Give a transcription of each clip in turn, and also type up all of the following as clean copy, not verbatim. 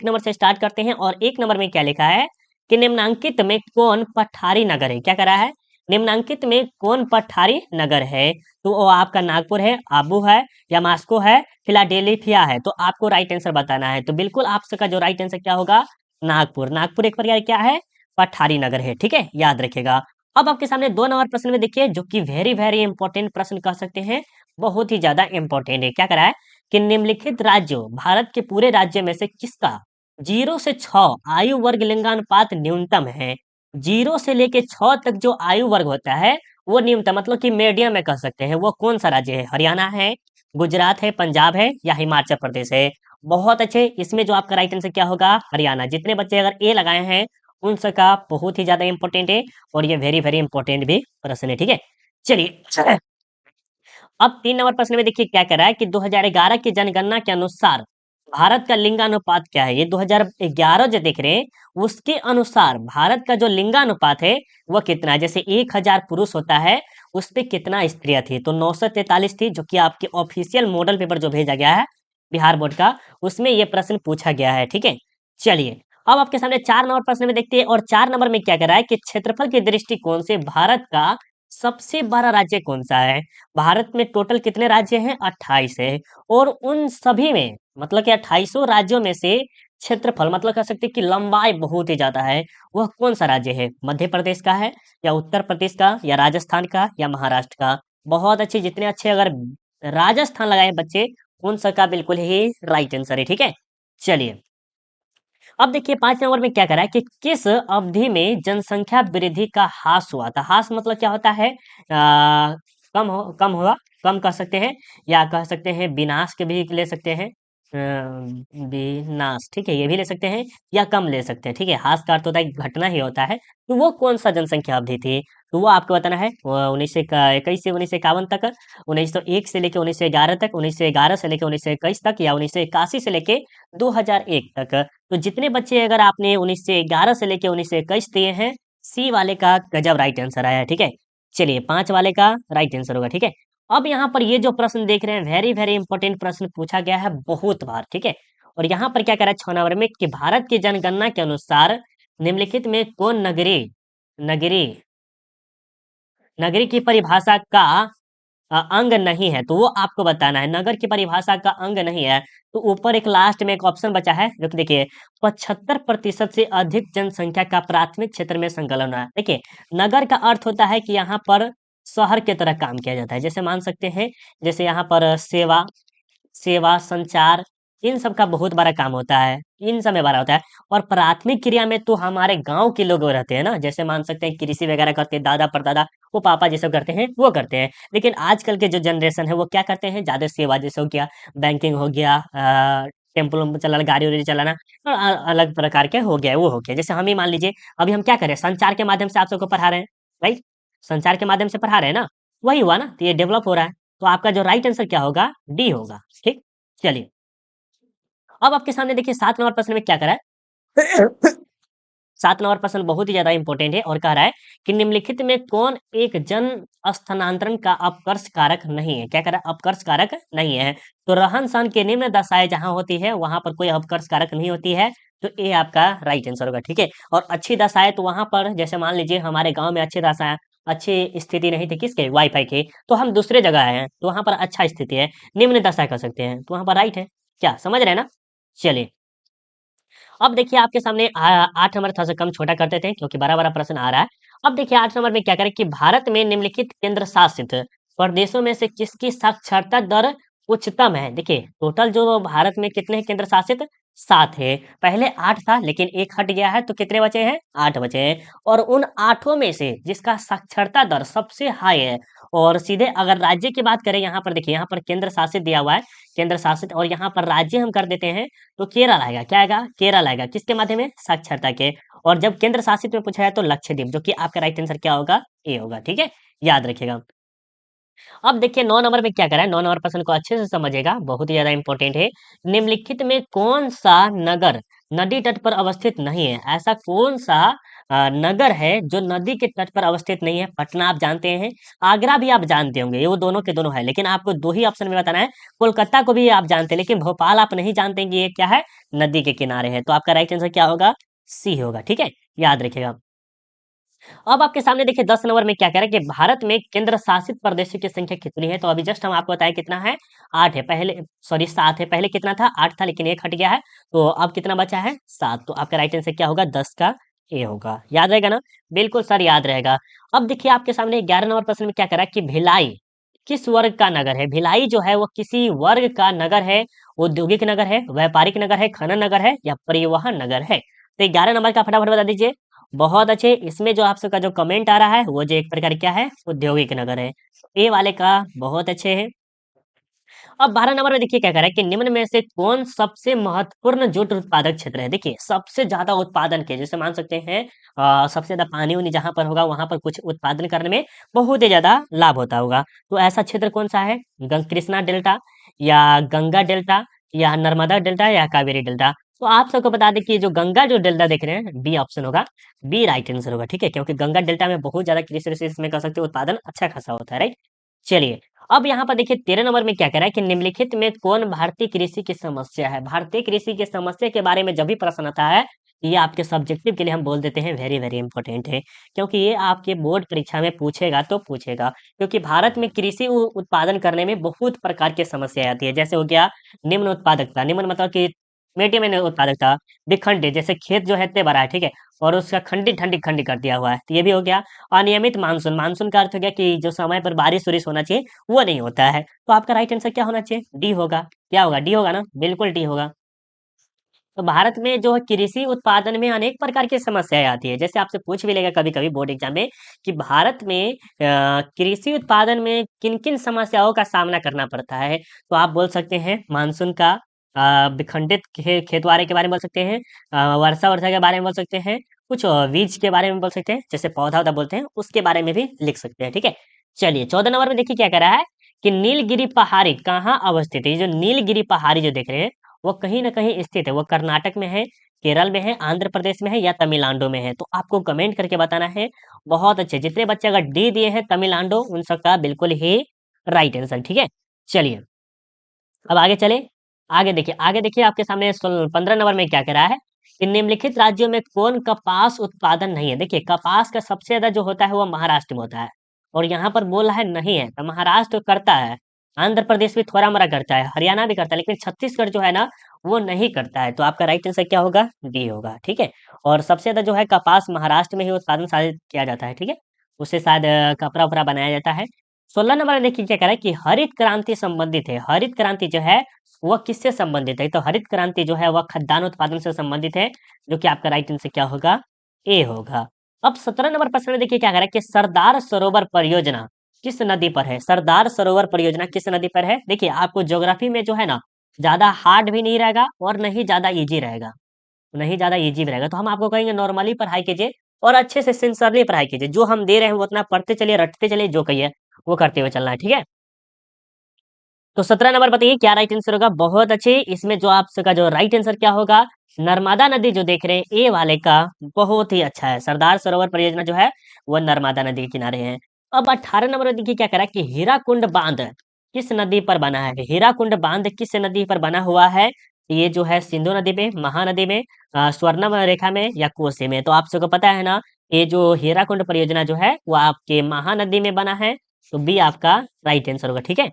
Number से start करते हैं और एक नंबर में क्या लिखा है कि निम्नांकित में कौन पठारी नगर है। क्या करा है, निम्नांकित में कौन पठारी नगर है। तो वो आपका नागपुर है, आबू है, या मास्को है, फिलाडेल्फिया है। तो आपको राइट आंसर बताना है। तो बिल्कुल आपका जो राइट आंसर क्या होगा, नागपुर। नागपुर एक प्रकार क्या है, पठारी नगर है। ठीक है, याद रखिएगा। अब आपके सामने 2 नंबर प्रश्न में देखिए, जो कि वेरी वेरी इंपॉर्टेंट प्रश्न कह सकते हैं, बहुत ही ज्यादा इंपॉर्टेंट है। क्या करा है कि निम्नलिखित राज्यों, भारत के पूरे राज्य में से किसका 0 से 6 आयु वर्ग लिंगानुपात न्यूनतम है। 0 से लेके 6 तक जो आयु वर्ग होता है वो न्यूनतम, मतलब कि मीडियम में कह सकते हैं। वो कौन सा राज्य है, हरियाणा है, गुजरात है, पंजाब है, या हिमाचल प्रदेश है। बहुत अच्छे। इसमें जो आपका राइट आंसर क्या होगा, हरियाणा। जितने बच्चे अगर ए लगाए हैं उन सबका बहुत ही ज्यादा इंपॉर्टेंट है, और ये वेरी वेरी इंपॉर्टेंट भी प्रश्न है। ठीक है, चलिए अब 3 नंबर प्रश्न में देखिए क्या कह रहा है कि 2011 की जनगणना के अनुसार भारत का लिंगानुपात क्या है। ये 2011 जो देख रहे हैं उसके अनुसार भारत का जो लिंगानुपात है वह कितना है। जैसे 1000 पुरुष होता है, उस पे कितना स्त्रियां थी, तो 943 थी, जो कि आपके ऑफिशियल मॉडल पेपर जो भेजा गया है बिहार बोर्ड का, उसमें यह प्रश्न पूछा गया है। ठीक है, चलिए अब आपके सामने 4 नंबर प्रश्न में देखते हैं, और 4 नंबर में क्या कह रहा है कि क्षेत्रफल के दृष्टिकोण से भारत का सबसे बड़ा राज्य कौन सा है। भारत में टोटल कितने राज्य हैं, 28 है, और उन सभी में मतलब कि 28 राज्यों में से क्षेत्रफल मतलब कह सकते हैं कि लंबाई बहुत ही ज्यादा है। वह कौन सा राज्य है, मध्य प्रदेश का है, या उत्तर प्रदेश का, या राजस्थान का, या महाराष्ट्र का। बहुत अच्छे, जितने अच्छे अगर राजस्थान लगाए बच्चे, उन सबका बिल्कुल ही राइट आंसर है। ठीक है, चलिए अब देखिए 5 नंबर में क्या करा है कि किस अवधि में जनसंख्या वृद्धि का ह्रास हुआ था। ह्रास मतलब क्या होता है, कम हुआ, कम कह सकते हैं, या कह सकते हैं विनाश के भी ले सकते हैं। विनाश, ठीक है, ये भी ले सकते हैं, या कम ले सकते हैं। ठीक है, ह्रास का अर्थ होता है घटना ही होता है। तो वो कौन सा जनसंख्या अवधि थी, तो वो आपको बताना है। 1921 से 1951 तक, 1901 से लेकर 1911 तक, 1911 से लेकर 1921 तक, या 1981 से लेकर 2001 तक। तो जितने बच्चे अगर आपने 1911 से लेके 1921 दिए हैं, सी वाले का गजब राइट आंसर आया है। ठीक है, चलिए 5 वाले का राइट आंसर होगा। ठीक है, अब यहाँ पर ये जो प्रश्न देख रहे हैं वेरी वेरी इंपॉर्टेंट प्रश्न पूछा गया है बहुत बार। ठीक है, और यहाँ पर क्या कह रहा है 6 नंबर में कि भारत की जनगणना के अनुसार निम्नलिखित में कौन नगरी नगरी नगरी की परिभाषा का अंग नहीं है। तो वो आपको बताना है, नगर की परिभाषा का अंग नहीं है। तो ऊपर एक लास्ट में एक ऑप्शन बचा है, जो कि देखिए 75% से अधिक जनसंख्या का प्राथमिक क्षेत्र में संकलन है। देखिए नगर का अर्थ होता है कि यहाँ पर शहर की तरह काम किया जाता है। जैसे मान सकते हैं, जैसे यहाँ पर सेवा सेवा संचार, इन सब का बहुत बड़ा काम होता है, इन सब में बड़ा होता है। और प्राथमिक क्रिया में तो हमारे गांव के लोग रहते हैं ना, जैसे मान सकते हैं कृषि वगैरह करते हैं, दादा परदादा, वो पापा जी सब करते हैं, वो करते हैं। लेकिन आजकल के जो जनरेशन है वो क्या करते हैं, ज्यादा सेवा, जैसे हो गया बैंकिंग, हो गया टेम्पो चलाना, गाड़ी उड़ी चलाना, और अलग प्रकार के हो गया, वो हो गया। जैसे हम ही मान लीजिए अभी हम क्या करें, संचार के माध्यम से आप सबको पढ़ा रहे हैं, राइट, संचार के माध्यम से पढ़ा रहे हैं ना, वही हुआ ना, तो ये डेवलप हो रहा है। तो आपका जो राइट आंसर क्या होगा, डी होगा। ठीक, चलिए अब आपके सामने देखिए 7 नंबर प्रश्न में क्या करा है 7 नंबर प्रश्न बहुत ही ज्यादा इंपॉर्टेंट है, और कह रहा है कि निम्नलिखित में कौन एक जन स्थानांतरण का अपकर्ष कारक नहीं है। क्या कह रहा है, अपकर्ष कारक नहीं है। तो रहन सहन की निम्न दशाएं जहां होती है वहां पर कोई अपकर्ष कारक नहीं होती है। तो ये आपका राइट आंसर होगा। ठीक है, और अच्छी दशाएं तो वहां पर, जैसे मान लीजिए हमारे गांव में अच्छी स्थिति नहीं थी, किसके, वाईफाई की, तो हम दूसरे जगह आए हैं तो वहां पर अच्छा स्थिति है, निम्न दशा कर सकते हैं, तो वहां पर राइट है। क्या समझ रहे हैं ना, चलिए अब देखिए आपके सामने 8 नंबर थोड़ा सा कम छोटा करते थे क्योंकि बड़ा बड़ा प्रश्न आ रहा है। अब देखिए 8 नंबर में क्या करें कि भारत में निम्नलिखित केंद्र शासित प्रदेशों में से किसकी साक्षरता दर उच्चतम है। देखिए टोटल जो भारत में कितने हैं केंद्र शासित, 7 है। पहले 8 था लेकिन एक हट गया है, तो कितने बचे हैं, 8 बचे हैं। और उन 8 में से जिसका साक्षरता दर सबसे हाई है, और सीधे अगर राज्य की बात करें, यहाँ पर देखिए, यहाँ पर केंद्र शासित दिया हुआ है, केंद्र शासित, और यहाँ पर राज्य हम कर देते हैं, तो केरल आएगा। क्या आएगा, केरल आएगा, किसके माध्यम में, साक्षरता के। और जब केंद्र शासित में पूछा है तो लक्षद्वीप, जो कि आपका राइट आंसर क्या होगा, ए होगा। ठीक है, याद रखिएगा। अब देखिए 9 नंबर में क्या करा है, 9 नंबर प्रश्न को अच्छे से समझिएगा, बहुत ही ज्यादा इंपॉर्टेंट है। निम्नलिखित में कौन सा नगर नदी तट पर अवस्थित नहीं है। ऐसा कौन सा नगर है जो नदी के तट पर अवस्थित नहीं है। पटना आप जानते हैं, आगरा भी आप जानते होंगे, ये वो दोनों के दोनों है, लेकिन आपको दो ही ऑप्शन में बताना है। कोलकाता को भी आप जानते हैं, लेकिन भोपाल आप नहीं जानते कि ये क्या है, नदी के किनारे है। तो आपका राइट आंसर क्या होगा, सी होगा। ठीक है, याद रखिएगा। अब आपके सामने देखिए 10 नंबर में क्या कह रहा है कि भारत में केंद्र शासित प्रदेशों की संख्या कितनी है। तो अभी जस्ट हम आपको बताएं कितना है, 8 है। पहले सॉरी 7 है, पहले कितना था, 8 था, लेकिन एक हट गया है। तो अब कितना बचा है, 7। तो आपका राइट आंसर क्या होगा, 10 का ए होगा। याद रहेगा ना, बिल्कुल सर याद रहेगा। अब देखिए आपके सामने 11 नंबर प्रश्न में क्या कह रहा है कि भिलाई किस वर्ग का नगर है। भिलाई जो है वो किसी वर्ग का नगर है, औद्योगिक नगर है, व्यापारिक नगर है, खनन नगर है, या परिवहन नगर है। तो 11 नंबर का फटाफट बता दीजिए। बहुत अच्छे, इसमें जो आपका जो कमेंट आ रहा है वो जो एक प्रकार क्या है, औद्योगिक नगर है। ए वाले का बहुत अच्छे है। अब 12 नंबर में देखिए क्या कह रहा है कि निम्न में से कौन सबसे महत्वपूर्ण जूट उत्पादक क्षेत्र है। देखिए सबसे ज्यादा उत्पादन के, जैसे मान सकते हैं सबसे ज्यादा पानी उनी जहां पर होगा वहां पर कुछ उत्पादन करने में बहुत ही ज्यादा लाभ होता होगा। तो ऐसा क्षेत्र कौन सा है, कृष्णा डेल्टा, या गंगा डेल्टा, या नर्मदा डेल्टा, या कावेरी डेल्टा। तो आप सबको बता दें कि जो गंगा जो डेल्टा देख रहे हैं, बी ऑप्शन होगा, बी राइट आंसर होगा। ठीक है, क्योंकि गंगा डेल्टा में बहुत ज्यादा कृषि इसमें कर सकते हो, उत्पादन अच्छा खासा होता है, राइट। चलिए, अब यहाँ पर देखिए 13 नंबर में क्या कह रहा है कि निम्नलिखित में कौन भारतीय कृषि की समस्या है। भारतीय कृषि की समस्या के बारे में जब भी प्रश्न आता है, ये आपके सब्जेक्टिव के लिए हम बोल देते हैं वेरी वेरी इंपॉर्टेंट है, क्योंकि ये आपके बोर्ड परीक्षा में पूछेगा तो पूछेगा। क्योंकि भारत में कृषि उत्पादन करने में बहुत प्रकार की समस्या आती है। जैसे हो गया निम्न उत्पादकता, निम्न मतलब कि मीडियम में उत्पादकता, विखंडित जैसे खेत जो है इतने बड़ा है, ठीक है, और उसका खंडित खंडित खंडित कर दिया हुआ है, तो ये भी हो गया। अनियमित मानसून, मानसून का अर्थ हो गया कि जो समय पर बारिश वारिश होना चाहिए वो नहीं होता है। तो आपका राइट आंसर क्या होना चाहिए, डी होगा। क्या होगा, डी होगा ना, बिल्कुल डी होगा। तो भारत में जो है कृषि उत्पादन में अनेक प्रकार की समस्याएं आती है। जैसे आपसे पूछ भी लेगा कभी कभी बोर्ड एग्जाम में कि भारत में कृषि उत्पादन में किन किन समस्याओं का सामना करना पड़ता है। तो आप बोल सकते हैं मानसून का, विखंडित खेतवारे के बारे में बोल सकते हैं, वर्षा वर्षा के बारे में बोल सकते हैं, कुछ बीज के बारे में बोल सकते हैं, जैसे पौधा वौधा बोलते हैं उसके बारे में भी लिख सकते हैं। ठीक है, चलिए 14 नंबर में देखिए क्या कह रहा है कि नीलगिरी पहाड़ी कहाँ अवस्थित है। ये जो नीलगिरी पहाड़ी जो देख रहे हैं वो कहीं ना कहीं स्थित है, वो कर्नाटक में है, केरल में है, आंध्र प्रदेश में है, या तमिलनाडु में है। तो आपको कमेंट करके बताना है। बहुत अच्छे, जितने बच्चे अगर डी दिए हैं तमिलनाडु, उन सबका बिल्कुल ही राइट आंसर। ठीक है, चलिए अब आगे चले। आगे देखिए आपके सामने 15 नंबर में क्या कह रहा है कि निम्नलिखित राज्यों में कौन कपास उत्पादन नहीं है। देखिए कपास का सबसे ज्यादा जो होता है वो महाराष्ट्र में होता है, और यहाँ पर बोल रहा है नहीं है, तो महाराष्ट्र करता है, आंध्र प्रदेश भी थोड़ा मोड़ा करता है, हरियाणा भी करता है, लेकिन छत्तीसगढ़ जो है ना वो नहीं करता है। तो आपका राइट आंसर क्या होगा, डी होगा। ठीक है, और सबसे ज्यादा जो है कपास महाराष्ट्र में ही उत्पादन शायद किया जाता है। ठीक है, उससे शायद कपड़ा उपड़ा बनाया जाता है। 16 नंबर में देखिए क्या कह रहा है कि हरित क्रांति संबंधित है। हरित क्रांति जो है वह किससे संबंधित है। तो हरित क्रांति जो है वह खाद्यान्न उत्पादन से संबंधित है, जो कि आपका राइट आंसर क्या होगा, ए होगा। अब 17 नंबर प्रश्न में देखिए क्या कह रहा है कि सरदार सरोवर परियोजना किस नदी पर है। सरदार सरोवर परियोजना किस नदी पर है। देखिए आपको ज्योग्राफी में जो है ना ज्यादा हार्ड भी नहीं रहेगा और नहीं ज्यादा इजी रहेगा, नहीं ज्यादा इजी भी रहेगा। तो हम आपको कहेंगे नॉर्मली पढ़ाई कीजिए और अच्छे से सिंसियरली पढ़ाई कीजिए। जो हम दे रहे हैं वो उतना पढ़ते चलिए, रटते चलिए, जो कहिए वो करते हुए चलना है। ठीक है, तो 17 नंबर बताइए क्या राइट आंसर होगा। बहुत अच्छे, इसमें जो आपका जो राइट आंसर क्या होगा, नर्मदा नदी जो देख रहे हैं ए वाले का, बहुत ही अच्छा है। सरदार सरोवर परियोजना जो है वो नर्मदा नदी के किनारे है। अब 18 नंबर देखिए क्या कह रहा है कि हीराकुंड बांध किस नदी पर बना है। हीराकुंड बांध किस नदी पर बना हुआ है। ये जो है सिंधु नदी में, महानदी में, स्वर्णम रेखा में, या कोसी में। तो आप सबको पता है ना, ये जो हीराकुंड परियोजना जो है वो आपके महानदी में बना है। तो बी आपका राइट आंसर होगा। ठीक है,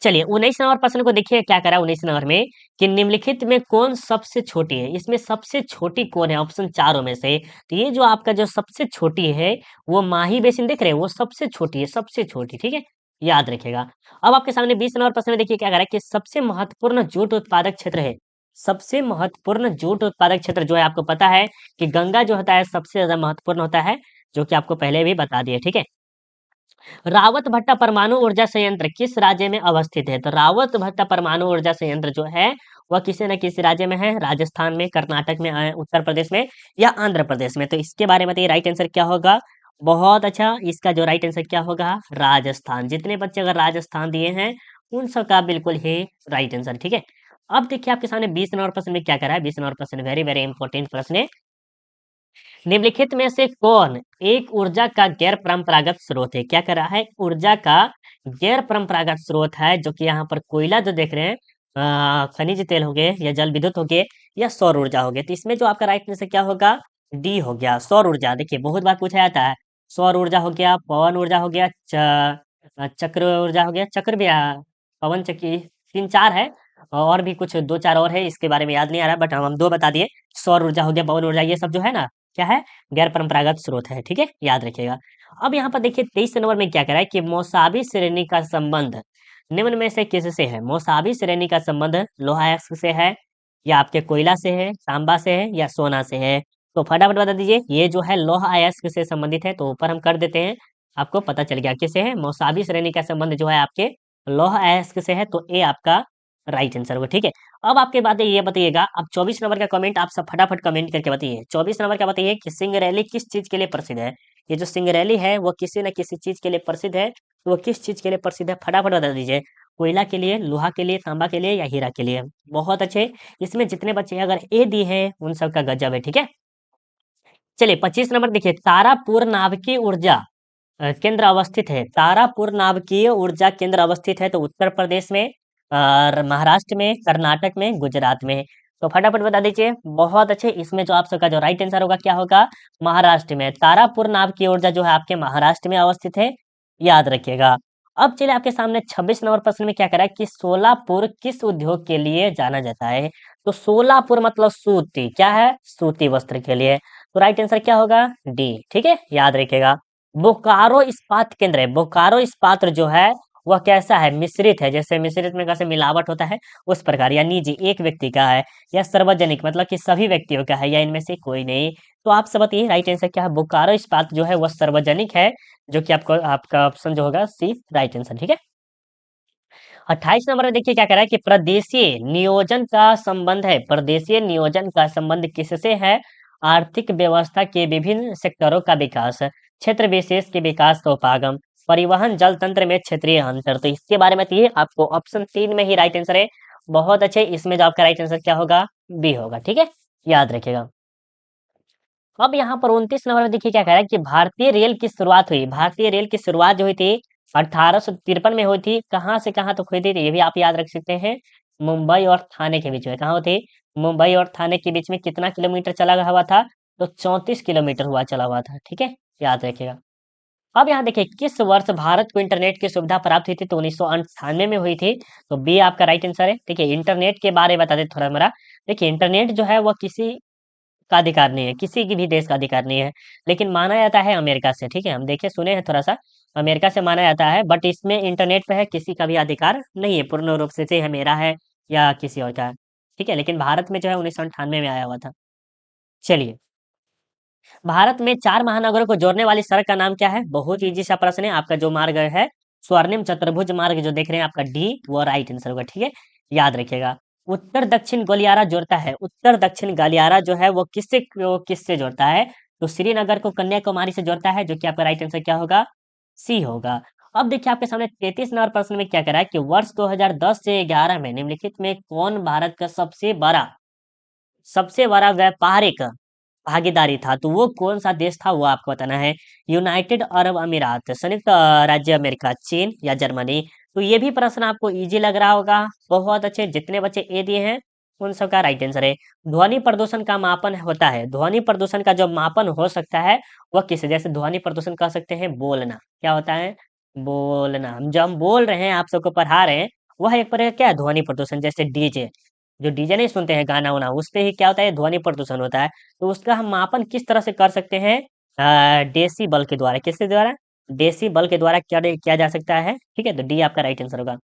चलिए 19 नंबर प्रश्न को देखिए क्या करा 19 नंबर में कि निम्नलिखित में कौन सबसे छोटी है। इसमें सबसे छोटी कौन है, ऑप्शन चारों में से। तो ये जो आपका जो सबसे छोटी है वो माही बेसिन देख रहे हैं, वो सबसे छोटी है, सबसे छोटी। ठीक है, याद रखिएगा। अब आपके सामने 20 नंबर प्रश्न में देखिए क्या कह रहा है कि सबसे महत्वपूर्ण जूट उत्पादक क्षेत्र है। सबसे महत्वपूर्ण जूट उत्पादक क्षेत्र जो है, आपको पता है कि गंगा जो होता है सबसे ज्यादा महत्वपूर्ण होता है, जो कि आपको पहले भी बता दिया। ठीक है, रावत भट्टा परमाणु ऊर्जा संयंत्र किस राज्य में अवस्थित है। तो रावत भट्टा परमाणु ऊर्जा संयंत्र जो है वह किसी न किसी राज्य में है, राजस्थान में, कर्नाटक में, उत्तर प्रदेश में, या आंध्र प्रदेश में। तो इसके बारे में बताइए राइट आंसर क्या होगा। बहुत अच्छा, इसका जो राइट आंसर क्या होगा, राजस्थान। जितने बच्चे अगर राजस्थान दिए हैं उन सबका बिल्कुल ही राइट आंसर। ठीक है, अब देखिए आपके सामने 20 नंबर प्रश्न में क्या करा है। 20 नंबर प्रश्न वेरी वेरी इंपॉर्टेंट प्रश्न है। निम्नलिखित में से कौन एक ऊर्जा का गैर परंपरागत स्रोत है? क्या कर रहा है? ऊर्जा का गैर परंपरागत स्रोत है, जो कि यहाँ पर कोयला जो देख रहे हैं, खनिज तेल हो गए या जल विद्युत हो गए या सौर ऊर्जा हो गए। तो इसमें जो आपका राइट आंसर क्या होगा? डी हो गया, सौर ऊर्जा। देखिए बहुत बार पूछा जाता है, सौर ऊर्जा हो गया, पवन ऊर्जा हो गया, चक्र ऊर्जा हो गया, चक्र भी पवन चक्की, तीन चार है और भी कुछ दो चार और है, इसके बारे में याद नहीं आ रहा, बट हम दो बता दिए। सौर ऊर्जा हो गया, पवन ऊर्जा, ये सब जो है ना, क्या है? गैर परंपरागत स्रोत है। ठीक है, याद रखिएगा। अब यहाँ पर देखिए 23 नंबर में क्या कह रहा है कि मौसाबी श्रेणी का संबंध निम्न में से किससे है? मौसाबी श्रेणी का संबंध लोहा अयस्क से है या आपके कोयला से है, तांबा से है या सोना से है? तो फटाफट बता दीजिए। ये जो है लोहा अयस्क से संबंधित है, तो ऊपर हम कर देते हैं, आपको पता चल गया किससे है। मौसाबी श्रेणी का संबंध जो है आपके लोहा अयस्क से है, तो ए आपका राइट आंसर होगा। ठीक है, अब आपके बात ये बताइएगा। अब 24 नंबर का कमेंट आप सब फटाफट कमेंट करके बताइए। 24 नंबर का बताइए कि सिंगरैली किस चीज के लिए प्रसिद्ध है? ये जो सिंगरैली है वो किसी न किसी चीज के लिए प्रसिद्ध है, तो वो किस चीज के लिए प्रसिद्ध है? फटाफट बता दीजिए। कोयला के लिए, लोहा के लिए, तांबा के लिए या हीरा के लिए? बहुत अच्छे। इसमें जितने बच्चे अगर ए दिए हैं उन सबका गजब है। ठीक है, चलिए 25 नंबर देखिए। तारापुर नाभिकीय ऊर्जा केंद्र अवस्थित है। तारापुर नाभिकीय ऊर्जा केंद्र अवस्थित है, तो उत्तर प्रदेश में, महाराष्ट्र में, कर्नाटक में, गुजरात में? तो फटाफट बता दीजिए। बहुत अच्छे। इसमें जो आप सबका जो राइट आंसर होगा क्या होगा? महाराष्ट्र में। तारापुर नाभिकीय ऊर्जा जो है आपके महाराष्ट्र में अवस्थित है, याद रखिएगा। अब चलिए आपके सामने 26 नंबर प्रश्न में क्या कह रहा है कि सोलापुर किस उद्योग के लिए जाना जाता है? तो सोलापुर मतलब सूती, क्या है? सूती वस्त्र के लिए। तो राइट आंसर क्या होगा? डी। ठीक है, याद रखिएगा। बोकारो इस्पात केंद्र है। बोकारो इस्पात जो है वह कैसा है? मिश्रित है। जैसे मिश्रित में कैसे मिलावट होता है उस प्रकार, या निजी एक व्यक्ति का है, या सार्वजनिक मतलब कि सभी व्यक्तियों का है, या इनमें से कोई नहीं? तो आप सब बताइए राइट आंसर क्या है? बोकारो इस्पात जो है वह सार्वजनिक है, जो कि आपको आपका ऑप्शन जो होगा सी राइट आंसर। ठीक है, 28 नंबर में देखिए क्या कह रहा है कि प्रदेशीय नियोजन का संबंध है। प्रदेशीय नियोजन का संबंध किससे है? आर्थिक व्यवस्था के विभिन्न सेक्टरों का विकास, क्षेत्र विशेष के विकास का उपागम, परिवहन, जल तंत्र में क्षेत्रीय अंतर। तो इसके बारे में बताइए। आपको ऑप्शन 3 में ही राइट आंसर है। बहुत अच्छे। इसमें जो आपका राइट आंसर क्या होगा? बी होगा। ठीक है, याद रखिएगा। अब यहाँ पर 29 नंबर में देखिए क्या कह रहा है कि भारतीय रेल की शुरुआत हुई। भारतीय रेल की शुरुआत जो हुई थी 1853 में हुई थी। कहाँ से कहाँ तक हुई थी? तो ये भी आप याद रख सकते हैं। मुंबई और थाने के बीच में। कहाँ हुई थी? मुंबई और थाने के बीच में। कितना किलोमीटर चला हुआ था? तो 34 किलोमीटर हुआ चला हुआ था। ठीक है, याद रखिएगा। अब यहाँ देखिए किस वर्ष भारत को इंटरनेट की सुविधा प्राप्त हुई थी? तो 1998 में हुई थी। तो बी आपका राइट आंसर है। देखिए इंटरनेट के बारे में बता दें थोड़ा मेरा। देखिए इंटरनेट जो है वह किसी का अधिकार नहीं है, किसी की भी देश का अधिकार नहीं है, लेकिन माना जाता है अमेरिका से। ठीक है, हम देखे सुने हैं थोड़ा सा, अमेरिका से माना जाता है, बट इसमें इंटरनेट पे है किसी का भी अधिकार नहीं है पूर्ण रूप से है मेरा है या किसी और का है। ठीक है, लेकिन भारत में जो है 1998 में आया हुआ था। चलिए, भारत में 4 महानगरों को जोड़ने वाली सड़क का नाम क्या है? बहुत इजी सा प्रश्न है। आपका जो मार्ग है स्वर्णिम चतुर्भुज मार्ग जो देख रहे हैं आपका डी, वो राइट आंसर होगा। ठीक है, याद रखिएगा। उत्तर दक्षिण गलियारा जोड़ता है। उत्तर दक्षिण गलियारा जो है वो किससे जोड़ता है? तो श्रीनगर को कन्याकुमारी से जोड़ता है, जो कि आपका राइट आंसर क्या होगा? सी होगा। अब देखिए आपके सामने 33 नंबर प्रश्न में क्या कह रहा है कि वर्ष 2010 से 11 में निम्नलिखित में कौन भारत का सबसे बड़ा व्यापारिक भागीदारी था? तो वो कौन सा देश था वो आपको बताना है। यूनाइटेड अरब अमीरात, संयुक्त राज्य अमेरिका, चीन या जर्मनी? तो ये भी प्रश्न आपको इजी लग रहा होगा। बहुत अच्छे। जितने बच्चे ए दिए हैं उन सबका राइट आंसर है। ध्वनि प्रदूषण का मापन होता है। ध्वनि प्रदूषण का जो मापन हो सकता है वह किसे? जैसे ध्वनि प्रदूषण कह सकते हैं बोलना। क्या होता है? बोलना। हम बोल रहे हैं, आप सबको पढ़ा रहे हैं, वह एक प्रकार क्या है? ध्वनि प्रदूषण। जैसे डीजे, जो डीजे नहीं सुनते हैं गाना वाना, उस पे ही क्या होता है? ध्वनि प्रदूषण होता है। तो उसका हम मापन किस तरह से कर सकते हैं? डेसीबल के द्वारा। किसके द्वारा? डेसीबल के द्वारा क्या किया जा सकता है। ठीक है, तो डी आपका राइट आंसर होगा।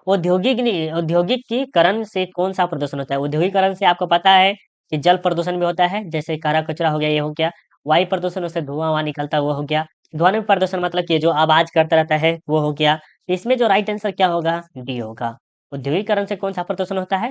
औद्योगिकीकरण से कौन सा प्रदूषण होता है? औद्योगिकरण से आपको पता है कि जल प्रदूषण भी होता है, जैसे करा कचरा हो गया, ये हो गया। वायु प्रदूषण, उससे धुआं वहां निकलता है, वो हो गया। ध्वनि प्रदूषण मतलब कि जो आवाज करता रहता है वो हो गया। इसमें जो राइट आंसर क्या होगा? डी होगा। औद्योगिकरण से कौन सा प्रदूषण होता है?